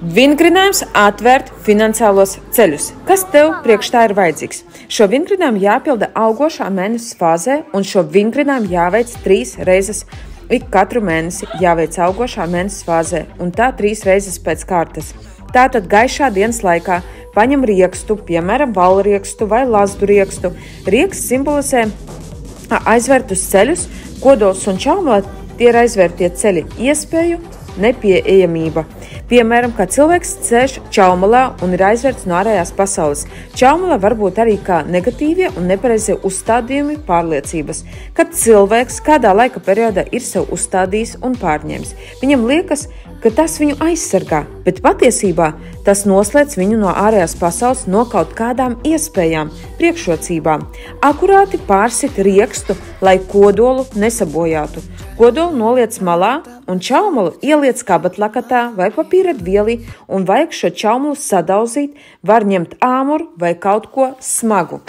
Vingrinājums atvērt finansiālos ceļus. Kas tev priekš tā ir vajadzīgs? Šo vingrinājumu jāpilda augošā mēnesis fāzē, un šo vingrinājumu jāveic 3 reizes katru mēnesi, jāveic augošā mēnesis fāzē, un tā 3 reizes pēc kārtas. Tātad gaišā dienas laikā paņem riekstu, piemēram, valriekstu vai lazdu riekstu. Rieksts simbolizē aizvērtus ceļus, kodols un čaumala tie ir aizvērtie ceļi, iespēju nepieejamība. Piemēram, kā cilvēks ceļš čaumalā un ir aizvērts no ārējās pasaules. Čaumala var būt arī kā negatīvie un nepareizie uzstādījumi pārliecības, kad cilvēks kādā laika periodā ir sev uzstādījis un pārņēmis. Viņam liekas, ka tas viņu aizsargā, bet patiesībā tas noslēdz viņu no ārējās pasaules no kaut kādām iespējām, priekšrocībām. Akurāti pārsit riekstu, lai kodolu nesabojātu. Kodolu noliec malā un čaumalu ieliec kabatlakatā vai papīra vielī, un vajag šo čaumalu sadauzīt, var ņemt āmuru vai kaut ko smagu.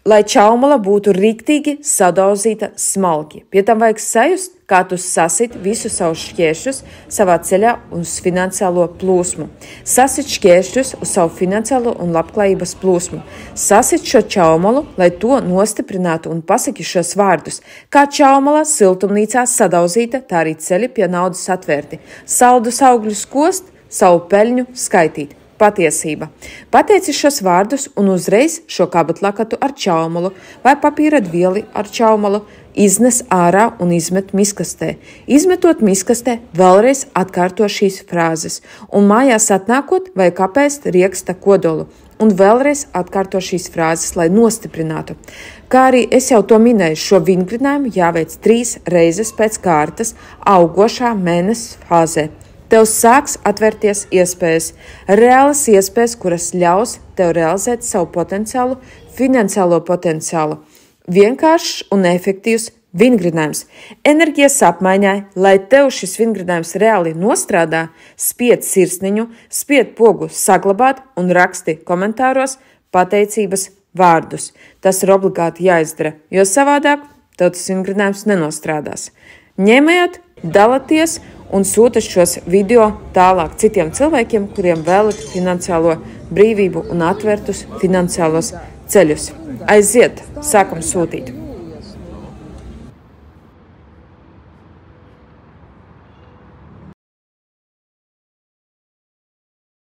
Lai čaumala būtu riktīgi sadauzīta smalki. Pie tam vajag sajust, kā tu sasit visu savus šķēršļus savā ceļā uz finansiālo plūsmu. Sasit šķēršļus uz savu finansiālo un labklājības plūsmu. Sasit šo čaumalu, lai to nostiprinātu un pasaki šos vārdus. Kā čaumala siltumnīcā sadauzīta, tā arī ceļi pie naudas atvērti. Saldus augļus kost, savu peļņu skaitīt. Patiesība. Pateici šos vārdus un uzreiz šo kabatlakatu ar čaumalu vai papīra vieli ar čaumalu iznes ārā un izmet miskastē. Izmetot miskastē, vēlreiz atkārto šīs frāzes un mājās atnākot vai kāpēst rieksta kodolu. Un vēlreiz atkārto šīs frāzes, lai nostiprinātu. Kā arī es jau to minēju, šo vingrinājumu jāveic 3 reizes pēc kārtas augošā mēnesis fāzē. Tev sāks atvērties iespējas, reālas iespējas, kuras ļaus tev realizēt savu potenciālu, finansiālo potenciālu. Vienkāršs un efektīvs vingrinājums. Enerģijas apmaiņai, lai tev šis vingrinājums reāli nostrādā, spied sirsniņu, spied pogu saglabāt un raksti komentāros pateicības vārdus. Tas ir obligāti jāizdara, jo savādāk tev tas vingrinājums nenostrādās. Ņemiet, dalaties un sūta šos video tālāk citiem cilvēkiem, kuriem vēlat finansiālo brīvību un atvērtus finansiālos ceļus. Aiziet, sākam sūtīt!